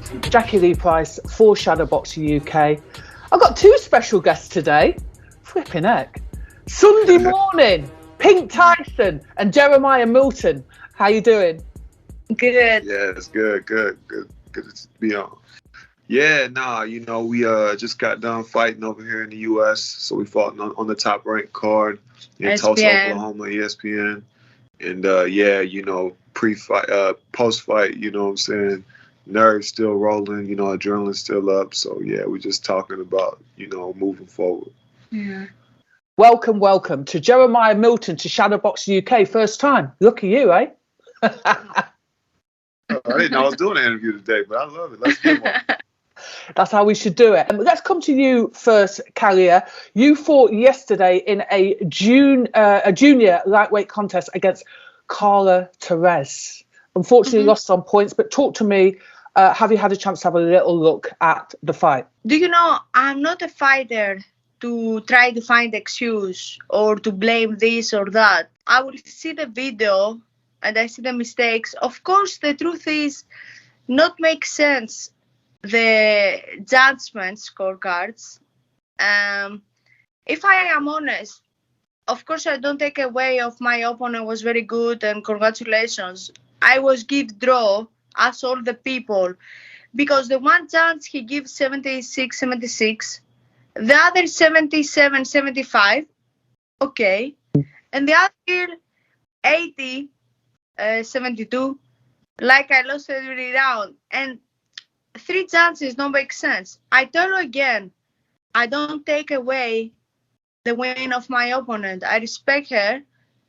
Jacqui-Lee Pryce for Shadowboxruk UK. I've got two special guests today. Flipping heck. Sunday morning, Pink Tyson and Jeremiah Milton. How you doing? Good. Yeah, it's good to be on. Yeah, we just got done fighting over here in the U.S., so we fought on the top-ranked card in Tulsa, Oklahoma, ESPN. And, pre-fight, post-fight, you know what I'm saying, nerves still rolling, adrenaline still up. So, yeah, we're just talking about, moving forward. Yeah. Welcome to Jeremiah Milton to Shadowboxruk UK. First time. Look at you, eh? I didn't know I was doing an interview today, but I love it. Let's get one. That's how we should do it. Let's come to you first, Kallia. You fought yesterday in a junior lightweight contest against Carla Terez. Unfortunately, lost on points, but talk to me. Have you had a chance to have a little look at the fight? Do you know, I'm not a fighter to try to find excuse or to blame this or that. I will see the video and I see the mistakes. Of course, the truth is not make sense, the judgment scorecards. If I am honest, of course, I don't take away of my opponent was very good and congratulations. I was give draw as all the people because the one judge, he gives 76, 76. The other 77, 75. Okay. And the other 80, 72. Like I lost every round. And three judges don't make sense. I tell you again, I don't take away the win of my opponent. I respect her,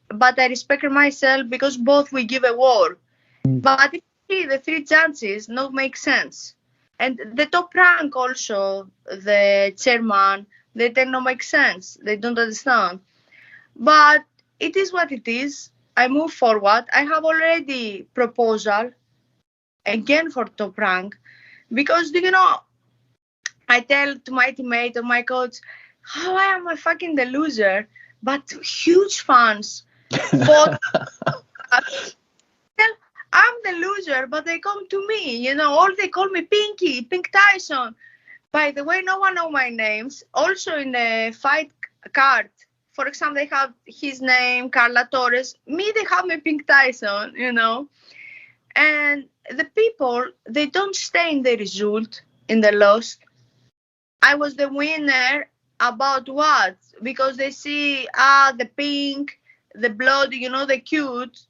but I respect her myself because both we give a war. But if you see the three judges don't make sense. And the top rank also, the chairman, they don't make sense. They don't understand. But it is what it is. I move forward. I have already proposal again for top rank. Because, I tell to my teammate or my coach, how I am a fucking the loser, but huge fans. I'm the loser, but they come to me, all they call me Pinky, Pink Tyson. By the way, no one know my names. Also in the fight card, for example, they have his name, Carla Torres. Me, they have me Pink Tyson, And the people, they don't stay in the result, in the loss. I was the winner about what? Because they see, the pink, the blood, the cute.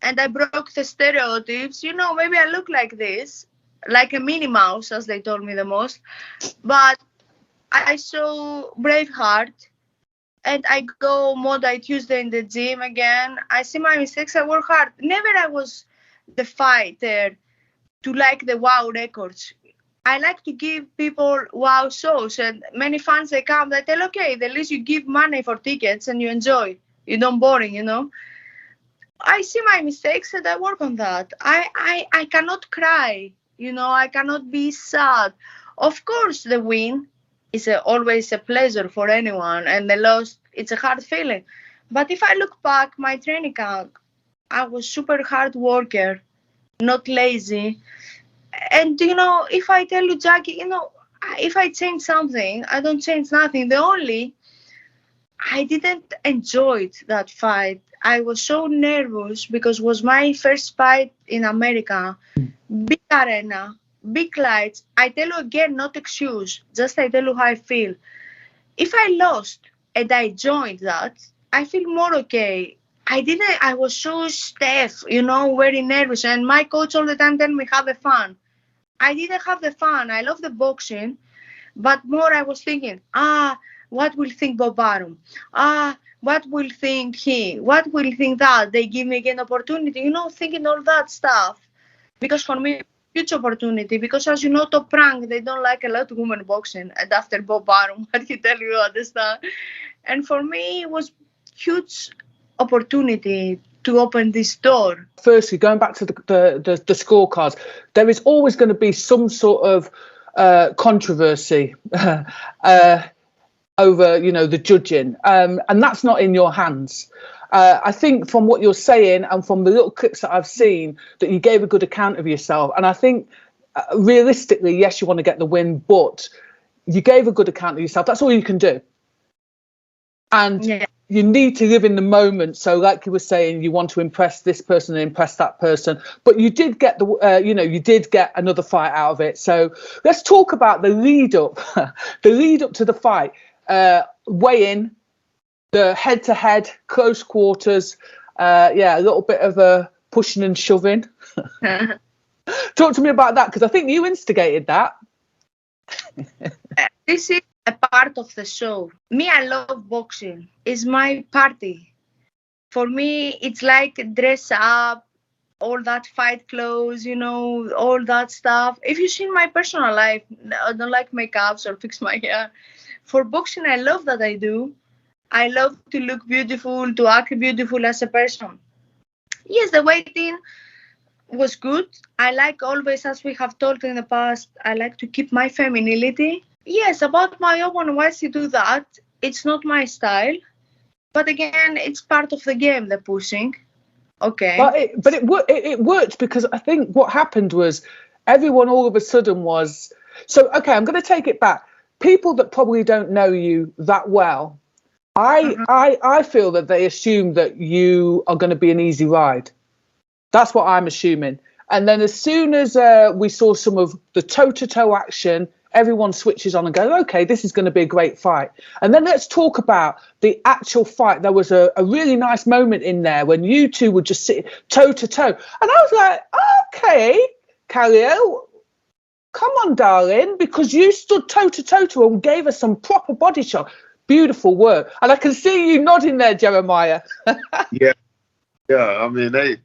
And I broke the stereotypes. Maybe I look like this, like a Minnie Mouse, as they told me the most. But I saw Braveheart, and I go Monday, Tuesday in the gym again. I see my mistakes. I work hard. Never I was the fighter to like the wow records. I like to give people wow shows, and many fans, they come, they tell, okay, at least you give money for tickets and you enjoy. You don't boring, I see my mistakes and I work on that. I cannot cry, I cannot be sad. Of course, the win is always a pleasure for anyone, and the loss, it's a hard feeling. But if I look back, my training camp, I was super hard worker, not lazy. And, if I tell you, Jackie, if I change something, I don't change nothing. I didn't enjoy that fight. I was so nervous because it was my first fight in America. Big arena, big lights. I tell you again, not excuse, just I tell you how I feel. If I lost and I joined that, I feel more okay. I was so stiff, very nervous. And my coach all the time tell me, have the fun. I didn't have the fun. I love the boxing, but more I was thinking, what will think Bob Arum? What will think he? What will think that? They give me again opportunity, thinking all that stuff. Because for me, huge opportunity. Because as you know, top rank, they don't like a lot of women boxing. And after Bob Arum, what he tell you, understand? And for me, it was huge opportunity to open this door. Firstly, going back to the scorecards, there is always going to be some sort of controversy over, the judging, and that's not in your hands. I think from what you're saying and from the little clips that I've seen, that you gave a good account of yourself, and I think realistically, yes, you want to get the win, but you gave a good account of yourself. That's all you can do. And you need to live in the moment. So like you were saying, you want to impress this person and impress that person, but you did get you did get another fight out of it. So let's talk about the lead up, to the fight, weigh-in, the head-to-head, close quarters, a little bit of a pushing and shoving. Talk to me about that, because I think you instigated that. This is a part of the show. Me, I love boxing. It's my party. For me, it's like dress up, all that fight clothes, all that stuff. If you see my personal life, I don't like makeups or fix my hair. For boxing, I love that I do. I love to look beautiful, to act beautiful as a person. Yes, the waiting was good. I like always, as we have told in the past, I like to keep my femininity. Yes, about my own ways to do that, it's not my style. But again, it's part of the game, the pushing. Okay. But it worked, because I think what happened was everyone all of a sudden was... So, okay, I'm going to take it back. People that probably don't know you that well, I feel that they assume that you are going to be an easy ride. That's what I'm assuming. And then as soon as we saw some of the toe-to-toe action, everyone switches on and goes, okay, this is going to be a great fight. And then let's talk about the actual fight. There was a really nice moment in there when you two would just sit toe-to-toe. And I was like, okay, Kallia, come on, darling, because you stood toe-to-toe to her and gave her some proper body shot. Beautiful work. And I can see you nodding there, Jeremiah. Yeah. I mean, let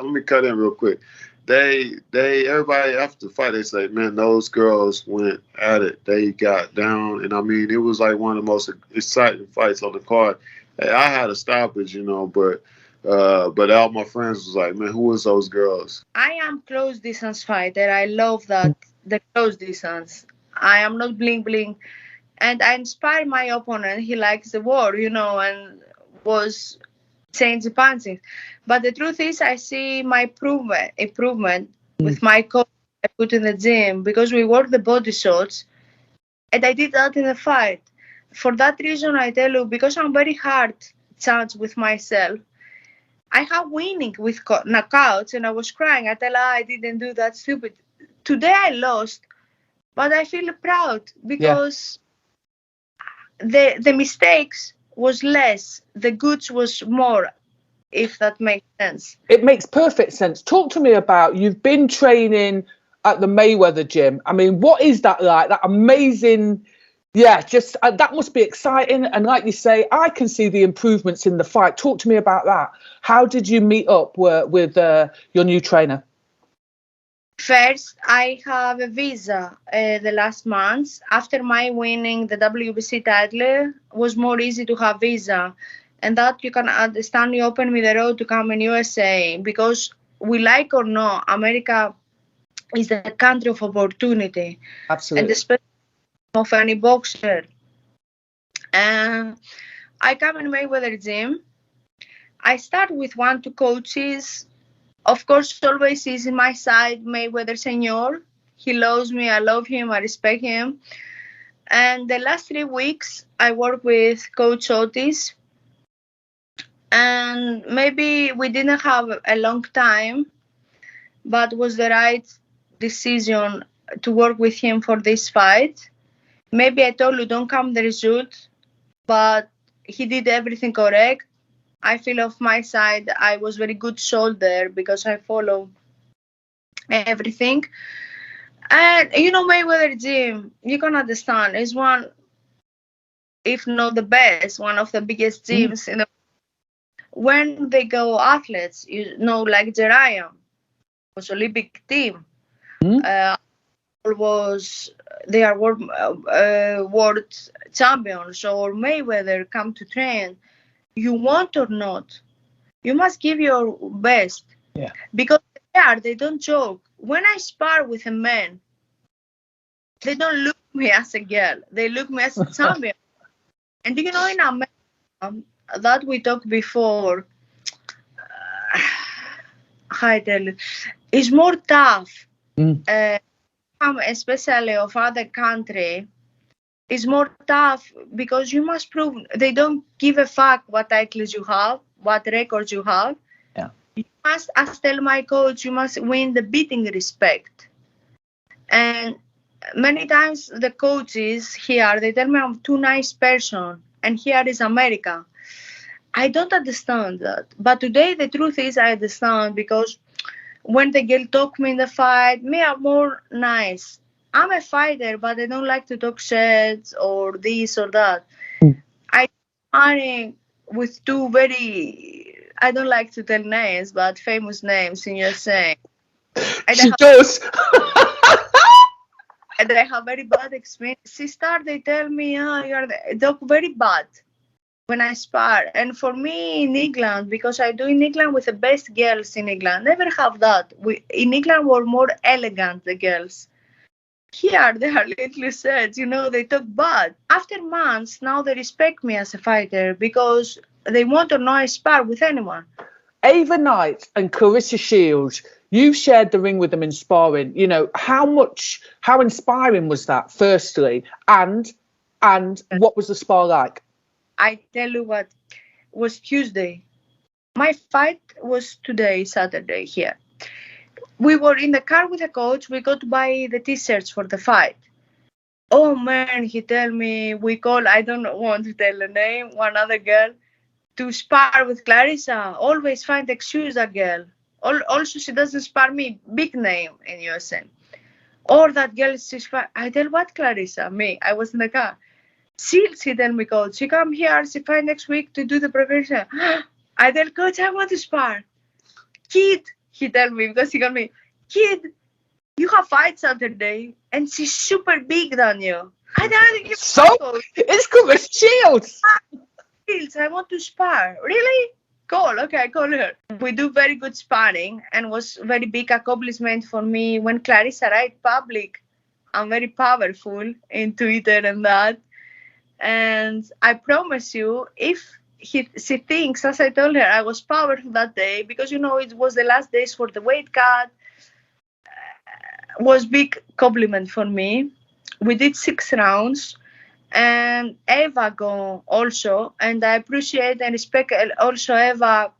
me cut in real quick. Everybody after the fight, they say, man, those girls went at it. They got down. And I mean, it was like one of the most exciting fights on the card. Hey, I had a stoppage, but all my friends was like, man, who was those girls? I am close distance fighter. I love that, the close distance. I am not bling bling. And I inspire my opponent. He likes the war, and was changing punching. But the truth is, I see my improvement with my coach I put in the gym, because we work the body shots, and I did that in the fight. For that reason, I tell you, because I'm very hard chance with myself, I have winning with knockouts, and I was crying. I tell her I didn't do that stupid. Today I lost, but I feel proud, because the mistakes was less, the goods was more, if that makes sense. It makes perfect sense. Talk to me about, you've been training at the Mayweather gym. I mean, what is that like? That amazing, that must be exciting. And like you say, I can see the improvements in the fight. Talk to me about that. How did you meet up with your new trainer? First, I have a visa the last month. After my winning the WBC title, was more easy to have visa. And that you can understand, you opened me the road to come in USA, because we like or not, America is the country of opportunity. Absolutely. And especially of any boxer. And I come in Mayweather gym. I start with 1-2 coaches. Of course, always is in my side, Mayweather Senior. He loves me, I love him, I respect him. And the last 3 weeks, I work with Coach Otis. And maybe we didn't have a long time, but was the right decision to work with him for this fight. Maybe I told you, don't come the result, but he did everything correct. I feel of my side, I was very good shoulder, because I follow everything. And Mayweather gym, you can understand, is one, if not the best, one of the biggest gyms in the. When they go athletes, like Jeriah was Olympic team. They are world champions, or Mayweather come to train. You want or not, you must give your best. Yeah. Because they don't joke. When I spar with a man, they don't look me as a girl. They look me as a champion. And in America, that we talked before, I tell you, it's more tough. especially of other country, is more tough because you must prove they don't give a fuck what titles you have, what records you have. Yeah. You must, as tell my coach, you must win the beating respect. And many times the coaches here, they tell me I'm too nice person, and here is America. I don't understand that. But today the truth is I understand, because when the girl talk me in the fight, me are more nice. I'm a fighter, but I don't like to talk shit or this or that. I am with two very, I don't like to tell names, but famous names in USA. She does. And I have very bad experience. Sister, they tell me, oh, you're the dog very bad when I spar. And for me in England, because I do in England with the best girls in England, never have that. In England were more elegant, the girls. Here they are little sad, they talk bad. After months, now they respect me as a fighter because they want to know I spar with anyone. Ava Knight and Clarissa Shields, you shared the ring with them in sparring. How inspiring was that, firstly? And what was the spar like? I tell you what, was Tuesday. My fight was today, Saturday, here. We were in the car with the coach. We got to buy the t-shirts for the fight. Oh man, he tell me, I don't want to tell the name, one other girl, to spar with Clarissa. Always find excuse a girl. Also, she doesn't spar me, big name in USA. Or that girl, I tell what, Clarissa? Me, I was in the car. She tell me, coach, she come here, she find next week to do the preparation. I tell coach, I want to spar. Kid, he tell me, because he called me, kid, you have fight Saturday, and she's super big than you. I don't give so it's Clarissa Shields. I want to spar. Really? Cool. Okay, I call her. We do very good sparring, and was very big accomplishment for me when Clarissa write public. I'm very powerful in Twitter and that. And I promise you, if she thinks, as I told her, I was powerful that day, because it was the last days for the weight cut, was big compliment for me. We did 6 rounds, and Eva go also, and I appreciate and respect also Eva.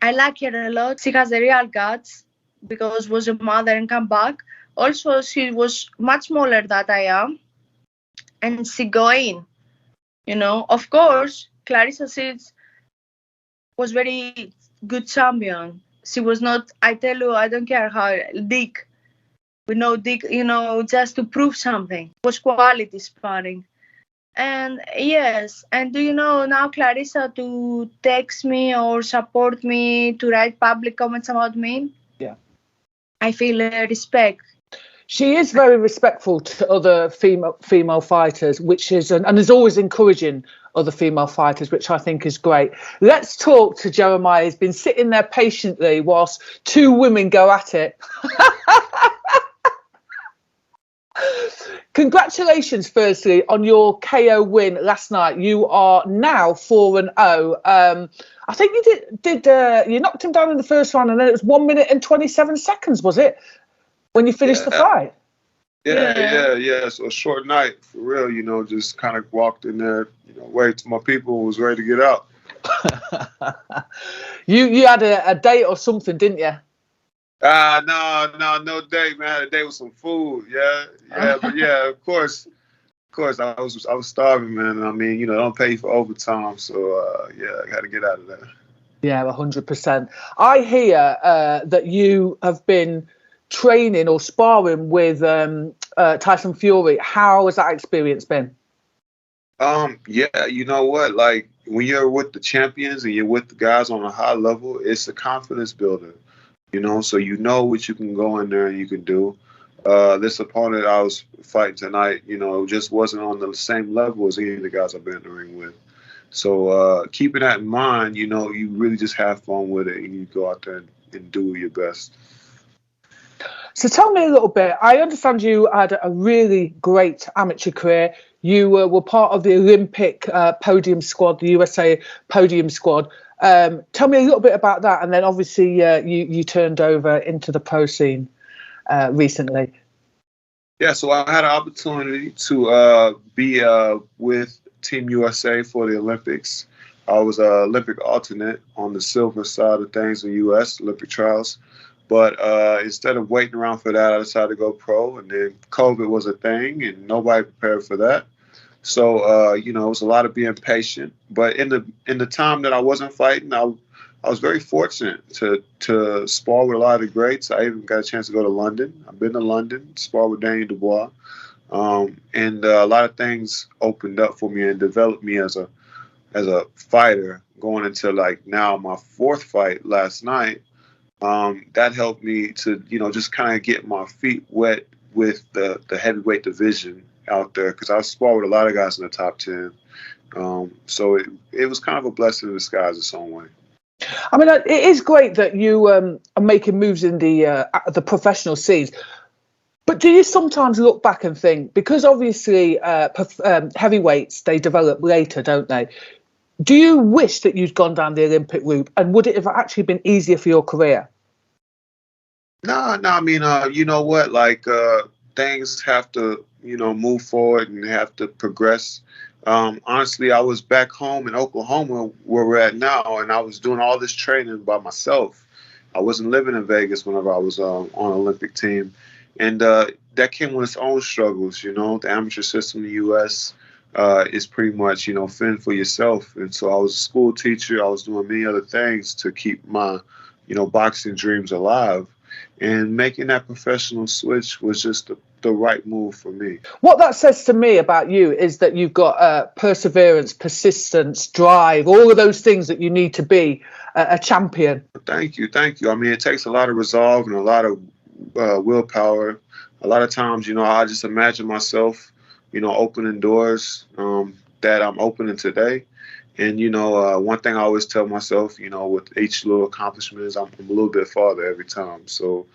I like her a lot. She has a real guts, because was a mother and come back. Also, she was much smaller than I am, and she go in. Of course, Clarissa Shields was very good champion. She was not, I tell you, I don't care how, dick. We know dick, just to prove something. It was quality sparring. And yes, and do you know now Clarissa to text me or support me, to write public comments about me? Yeah. I feel respect. She is very respectful to other female fighters, which is and is always encouraging other female fighters, which I think is great. Let's talk to Jeremiah. He's been sitting there patiently whilst 2 women go at it. Congratulations, firstly, on your KO win last night. You are now 4-0. I think you knocked him down in the first round, and then it was 1 minute and 27 seconds, was it, when you finished the fight? Yeah. So a short night, for real, just kind of walked in there, waited till my people was ready to get out. You had a date or something, didn't you? No date, man. I had a date with some food, but yeah, of course, I was starving, man. I mean, don't pay for overtime, so I got to get out of there. Yeah, 100%. I hear that you have been training or sparring with Tyson Fury. How has that experience been? Yeah, you know what? Like, when you're with the champions and you're with the guys on a high level, it's a confidence builder. So what you can go in there and you can do. This opponent I was fighting tonight, just wasn't on the same level as any of the guys I've been in the ring with. So keeping that in mind, you really just have fun with it, and you go out there and do your best. So tell me a little bit. I understand you had a really great amateur career. You were part of the Olympic podium squad, the USA podium squad. Tell me a little bit about that, and then obviously you turned over into the pro scene recently. Yeah, so I had an opportunity to be with Team USA for the Olympics. I was an Olympic alternate on the silver side of things in U.S. Olympic trials. But instead of waiting around for that, I decided to go pro. And then COVID was a thing, and nobody prepared for that. So it was a lot of being patient. But in the time that I wasn't fighting, I was very fortunate to spar with a lot of the greats. I even got a chance to go to London. I've been to London, spar with Daniel Dubois, and a lot of things opened up for me and developed me as a fighter. Going into like now my fourth fight last night, that helped me to just kind of get my feet wet with the heavyweight division out there, because I sparred with a lot of guys in the top 10. So it was kind of a blessing in disguise in some way. I mean, it is great that you are making moves in the professional scenes. But do you sometimes look back and think, because obviously heavyweights, they develop later, don't they? Do you wish that you'd gone down the Olympic route, and would it have actually been easier for your career? No. I mean, you know what? Like things have to, move forward and have to progress. Honestly, I was back home in Oklahoma where we're at now, and I was doing all this training by myself. I wasn't living in Vegas whenever I was on an Olympic team. And that came with its own struggles. The amateur system in the U.S. Is pretty much, fend for yourself. And so I was a school teacher. I was doing many other things to keep my, boxing dreams alive. And making that professional switch was just the right move for me. What that says to me about you is that you've got perseverance, persistence, drive, all of those things that you need to be a champion. Thank you. I mean, it takes a lot of resolve and a lot of willpower. A lot of times, I just imagine myself, opening doors that I'm opening today. And, one thing I always tell myself, with each little accomplishment is I'm a little bit farther every time. So,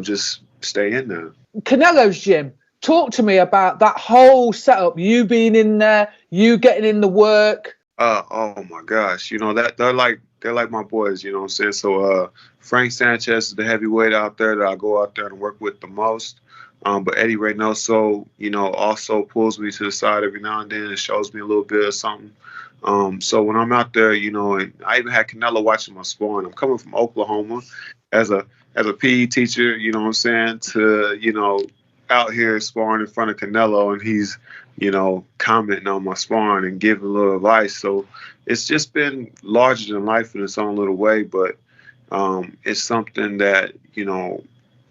just stay in there. Canelo's gym. Talk to me about that whole setup, you being in there, you getting in the work. Oh my gosh. That they're like my boys, what I'm saying? So Frank Sanchez is the heavyweight out there that I go out there and work with the most. But Eddie Reynoso, also pulls me to the side every now and then and shows me a little bit of something. So when I'm out there, and I even had Canelo watching my sparring. I'm coming from Oklahoma as a PE teacher, what I'm saying, to, out here sparring in front of Canelo, and he's, commenting on my sparring and giving a little advice. So it's just been larger than life in its own little way, but it's something that, I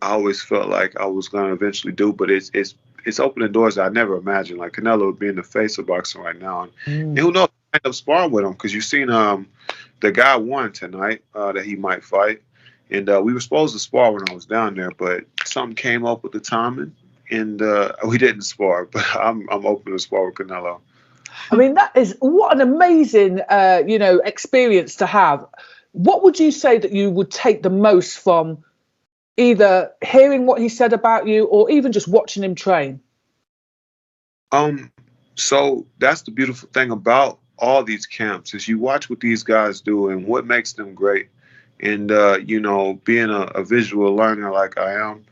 always felt like I was going to eventually do, but it's opening doors that I never imagined. Like Canelo being the face of boxing right now. And who knows, I end up sparring with him, because you've seen the guy won tonight that he might fight. And we were supposed to spar when I was down there, but something came up with the timing, and we didn't spar. But I'm open to spar with Canelo. I mean, what an amazing, experience to have. What would you say that you would take the most from either hearing what he said about you or even just watching him train? So that's the beautiful thing about all these camps is you watch what these guys do and what makes them great. And, being a visual learner like I am,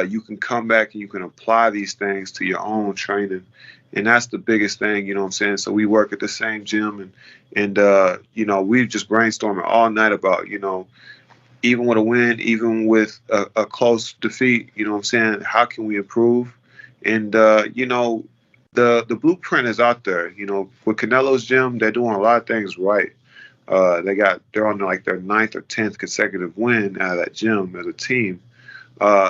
you can come back and you can apply these things to your own training. And that's the biggest thing, what I'm saying? So we work at the same gym and we've just brainstorming all night about, even with a win, even with a close defeat, what I'm saying? How can we improve? And, the blueprint is out there. With Canelo's gym, they're doing a lot of things right. They're on like their 9th or 10th consecutive win out of that gym as a team.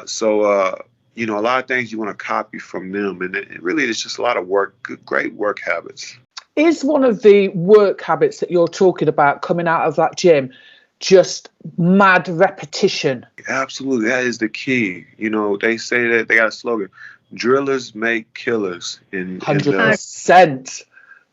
So a lot of things you want to copy from them. And it really is just a lot of work, great work habits. Is one of the work habits that you're talking about coming out of that gym just mad repetition? Absolutely. That is the key. They say that they got a slogan, drillers make killers. 100%.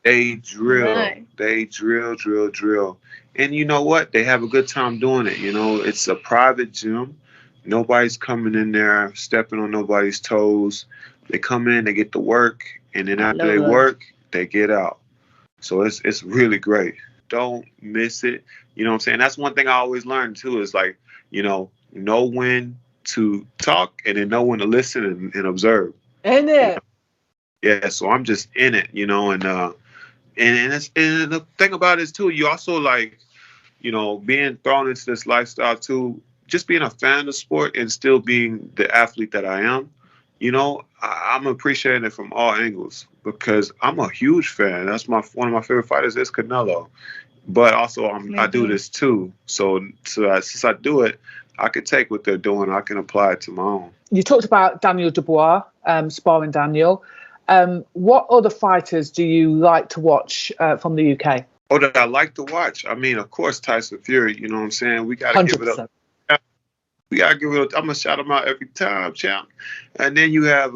They drill. Right. They drill. And you know what? They have a good time doing it. It's a private gym. Nobody's coming in there stepping on nobody's toes. They come in, they get to work, and then after they work, they get out. So it's really great. Don't miss it. You know what I'm saying? That's one thing I always learn too, is like, know when to talk and then know when to listen and observe. In it. Yeah, so I'm just in it, you know, and the thing about it is too, you also like, you know, being thrown into this lifestyle too, just being a fan of the sport and still being the athlete that I am, you know, I'm appreciating it from all angles because I'm a huge fan. That's one of my favorite fighters is Canelo, but also I do this too. So since I do it, I can take what they're doing. I can apply it to my own. You talked about Daniel Dubois, sparring Daniel. What other fighters do you like to watch from the UK? Oh, that I like to watch. I mean, of course, Tyson Fury. You know what I'm saying? We got to give it up. We got to give it up. I'm going to shout him out every time, champ. And then you have,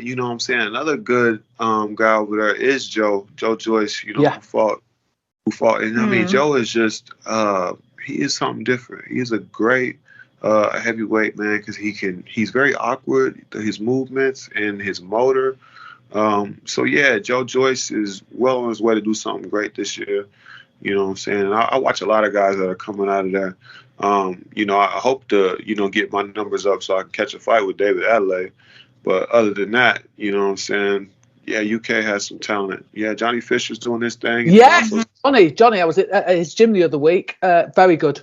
you know what I'm saying, another good guy over there is Joe Joyce, you know, who fought. And I mean, Joe is just, he is something different. He is a great heavyweight, man, because he's very awkward, his movements and his motor. So yeah, Joe Joyce is well on his way to do something great this year. You know what I'm saying? And I watch a lot of guys that are coming out of there. You know, I hope to, you know, get my numbers up so I can catch a fight with David Adelaide. But other than that, you know what I'm saying? Yeah, UK has some talent. Yeah, Johnny Fisher's doing this thing. Yes, Johnny, I was at his gym the other week. Very good.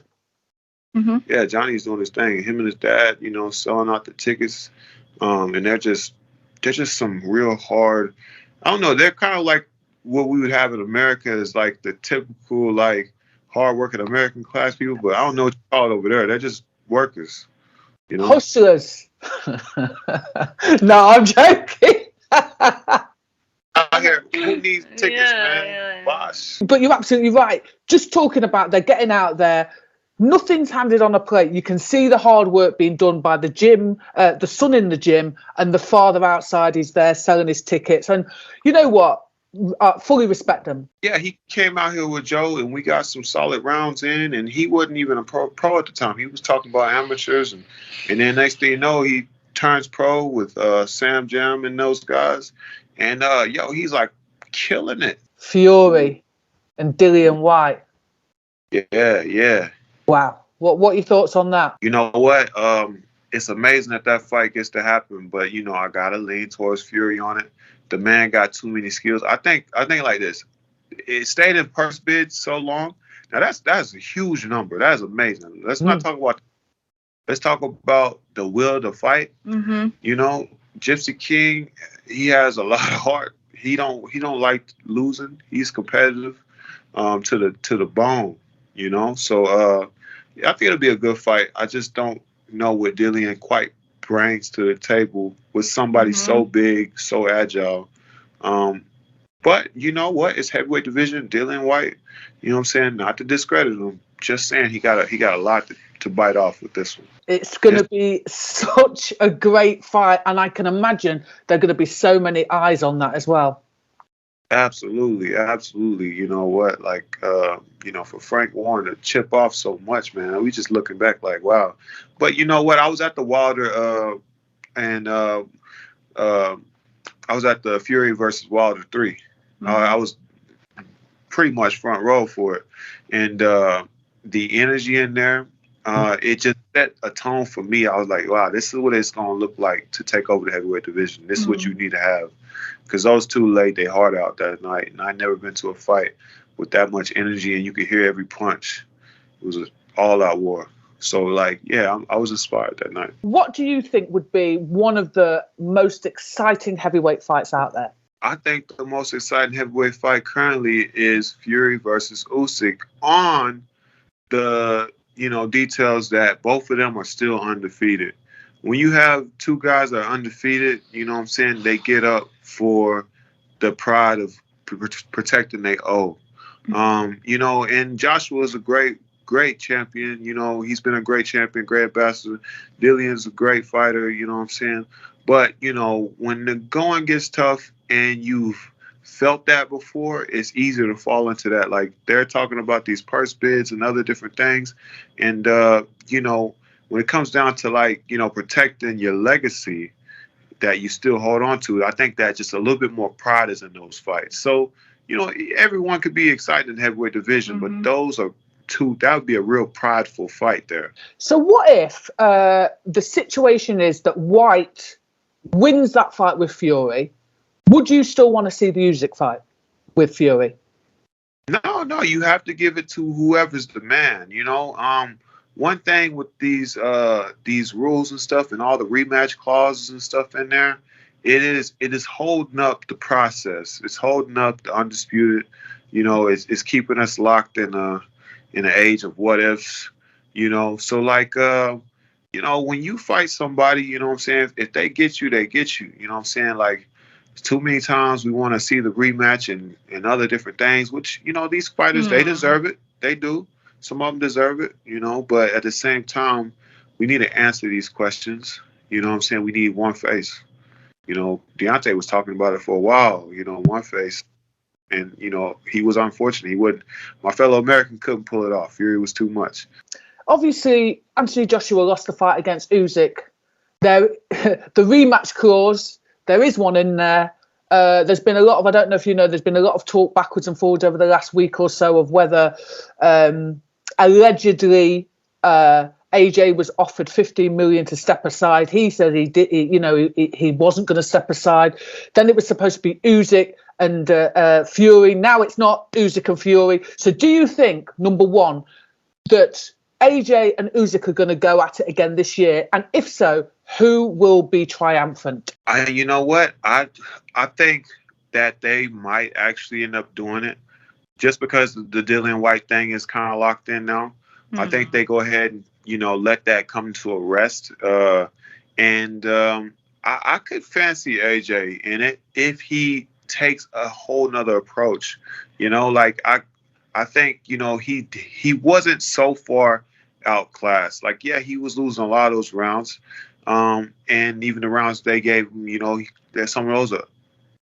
Mm-hmm. Yeah, Johnny's doing his thing. Him and his dad, you know, selling out the tickets. And they're just some real hard. I don't know. They're kind of like what we would have in America is like the typical like hard-working American class people. But I don't know what you call it over there. They're just workers, you know. Hustlers. No, I'm joking. Out here, who needs tickets, man? Bosh. But you're absolutely right. Just talking about they're getting out there. Nothing's handed on a plate. You can see the hard work being done by the gym, the son in the gym, and the father outside is there selling his tickets. And you know what? I fully respect them. Yeah, he came out here with Joe, and we got some solid rounds in, and he wasn't even a pro at the time. He was talking about amateurs, and then next thing you know, he turns pro with Sam Jam and those guys. And, he's like killing it. Fury and Dillian White. Yeah. Wow. What are your thoughts on that? You know what? It's amazing that fight gets to happen, but you know I gotta lean towards Fury on it. The man got too many skills. I think like this. It stayed in purse bids so long. Now that's a huge number. That is amazing. Let's not talk about. Let's talk about the will to fight. Mm-hmm. You know, Gypsy King. He has a lot of heart. He don't like losing. He's competitive to the bone. You know, so I think it'll be a good fight. I just don't know what Dillian quite brings to the table with somebody so big, so agile. But you know what? It's heavyweight division. Dillian White. You know what I'm saying? Not to discredit him. Just saying he got a lot to bite off with this one. It's going to be such a great fight, and I can imagine there are going to be so many eyes on that as well. Absolutely. You know what? Like, you know, for Frank Warren to chip off so much, man, we just looking back like, wow. But you know what? I was at the Wilder and I was at the Fury versus Wilder 3. Mm-hmm. I was pretty much front row for it. And the energy in there, it just set a tone for me. I was like, wow, this is what it's going to look like to take over the heavyweight division. This is what you need to have. Because those two laid their heart out that night. And I'd never been to a fight with that much energy, and you could hear every punch. It was an all-out war. So, like, yeah, I was inspired that night. What do you think would be one of the most exciting heavyweight fights out there? I think the most exciting heavyweight fight currently is Fury versus Usyk on the, you know, details that both of them are still undefeated. When you have two guys that are undefeated, you know what I'm saying, they get up for the pride of protecting their O. You know, and Joshua is a great champion. You know, he's been a great champion, great ambassador. Dillian's a great fighter, you know what I'm saying? But, you know, when the going gets tough and you've felt that before, it's easier to fall into that. Like, they're talking about these purse bids and other different things. And, you know, when it comes down to, like, you know, protecting your legacy that you still hold on to, I think that just a little bit more pride is in those fights. So, you know, everyone could be excited in the heavyweight division, but those are two, that would be a real prideful fight there. So what if the situation is that White wins that fight with Fury, would you still want to see the Usyk fight with Fury? No, you have to give it to whoever's the man. One thing with these rules and stuff and all the rematch clauses and stuff in there, it is holding up the process. It's holding up the undisputed. It's keeping us locked in an age of what ifs. So like when you fight somebody, you know what I'm saying, if they get you, they get you. You know what I'm saying? Like, too many times we want to see the rematch and other different things, which, these fighters, they deserve it. They do. Some of them deserve it, but at the same time, we need to answer these questions. You know what I'm saying? We need one face. Deontay was talking about it for a while, one face. And, he was unfortunate. My fellow American couldn't pull it off. Fury was too much. Obviously, Anthony Joshua lost the fight against Usyk. The rematch clause, there is one in there. There's been a lot of, I don't know if you know, there's been a lot of talk backwards and forwards over the last week or so of whether allegedly AJ was offered $15 million to step aside. He said he wasn't going to step aside. Then it was supposed to be Usyk and Fury. Now it's not Usyk and Fury. So do you think, number one, that AJ and Usyk are going to go at it again this year? And if so, who will be triumphant? You know what? I think that they might actually end up doing it just because the Dillian White thing is kind of locked in now. Mm-hmm. I think they go ahead and, let that come to a rest. I could fancy AJ in it if he takes a whole nother approach. I think, he wasn't so far outclassed. Like, yeah, he was losing a lot of those rounds. And even the rounds they gave him, some of those are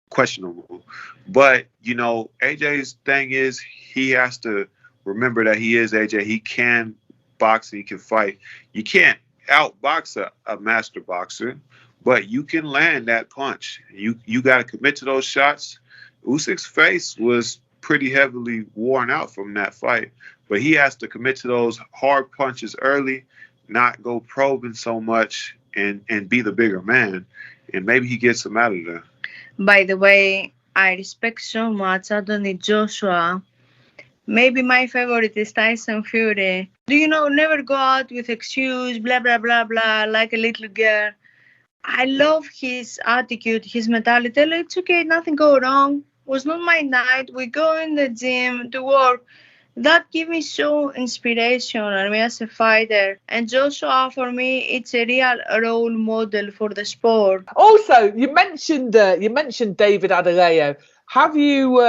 questionable. But, AJ's thing is he has to remember that he is AJ. He can box and he can fight. You can't outbox a master boxer, but you can land that punch. You got to commit to those shots. Usyk's face was pretty heavily worn out from that fight, but he has to commit to those hard punches early, not go probing so much, and be the bigger man, and maybe he gets him out of there. By the way, I respect so much Anthony Joshua. Maybe my favorite is Tyson Fury. Never go out with excuse, blah, blah, blah, blah, like a little girl. I love his attitude, his mentality. It's okay, nothing go wrong. It was not my night. We go in the gym to work. That gives me so inspiration, as a fighter. And Joshua, for me, it's a real role model for the sport. Also, you mentioned David Adeleo. Have you,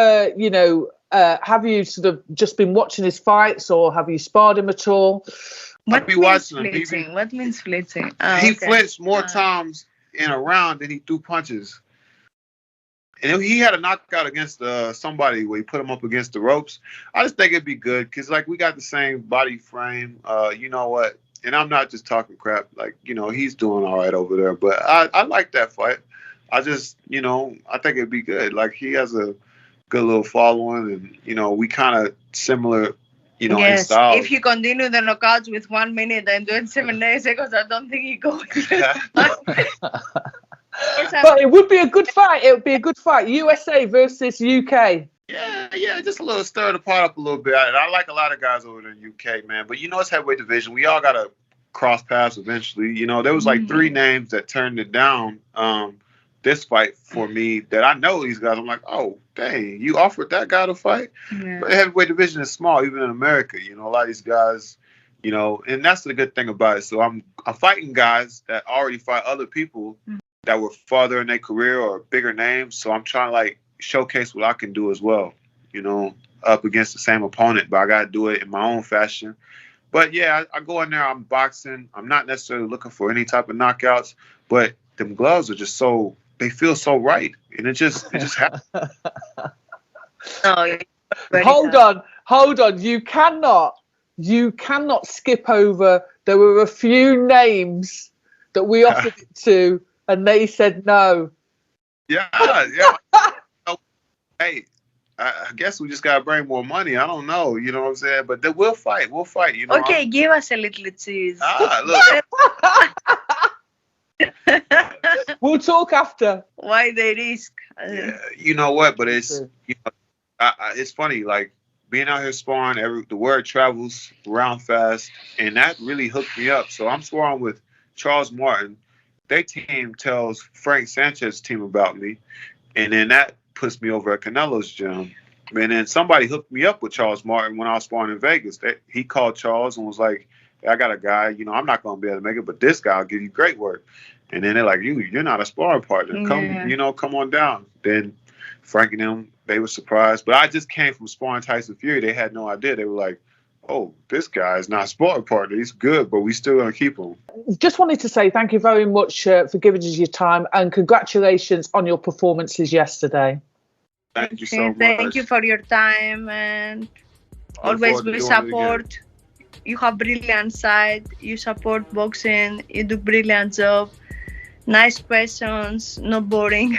have you sort of just been watching his fights, or have you sparred him at all? What means flinching? What means flinching? He flinched more times in a round than he threw punches. And he had a knockout against somebody where he put him up against the ropes. I just think it'd be good because, we got the same body frame. You know what? And I'm not just talking crap. He's doing all right over there. But I like that fight. I just, I think it'd be good. He has a good little following, and, we kind of similar, in style. If you continue the knockouts with 1 minute and 27 seconds, I don't think he goes. But it would be a good fight. It would be a good fight. USA versus UK. Yeah, just a little stir the pot up a little bit. I like a lot of guys over there in UK, man. But it's heavyweight division. We all gotta cross paths eventually. There was 3 names that turned it down. This fight for me that I know these guys. I'm like, oh dang, you offered that guy to fight. Yeah. But the heavyweight division is small, even in America. A lot of these guys. And that's the good thing about it. So I'm fighting guys that already fight other people. Mm-hmm. That were farther in their career or bigger names. So I'm trying to showcase what I can do as well, up against the same opponent, but I got to do it in my own fashion. But yeah, I go in there, I'm boxing. I'm not necessarily looking for any type of knockouts, but them gloves are just they feel so right. And it just happens. Hold on. You cannot skip over. There were a few names that we offered it to, and they said no. Yeah. Hey, I guess we just gotta bring more money. I don't know, you know what I'm saying? But we'll fight. Okay, give us a little cheese. Look. We'll talk after. Why they risk? Yeah, you know what? But it's it's funny. Like being out here sparring, the word travels around fast, and that really hooked me up. So I'm sparring with Charles Martin. Their team tells Frank Sanchez's team about me, and then that puts me over at Canelo's gym. And then somebody hooked me up with Charles Martin when I was sparring in Vegas. He called Charles and was like, I got a guy, I'm not going to be able to make it, but this guy will give you great work. And then they're like, you're not a sparring partner. Come on down. Then Frank and them, they were surprised. But I just came from sparring Tyson Fury. They had no idea. They were like, oh, this guy is not a sparring partner. He's good, but we still going to keep him. Just wanted to say thank you very much for giving us your time, and congratulations on your performances yesterday. Thank you so much. Thank you for your time, and always we support. You have brilliant side. You support boxing. You do brilliant job. Nice questions, not boring.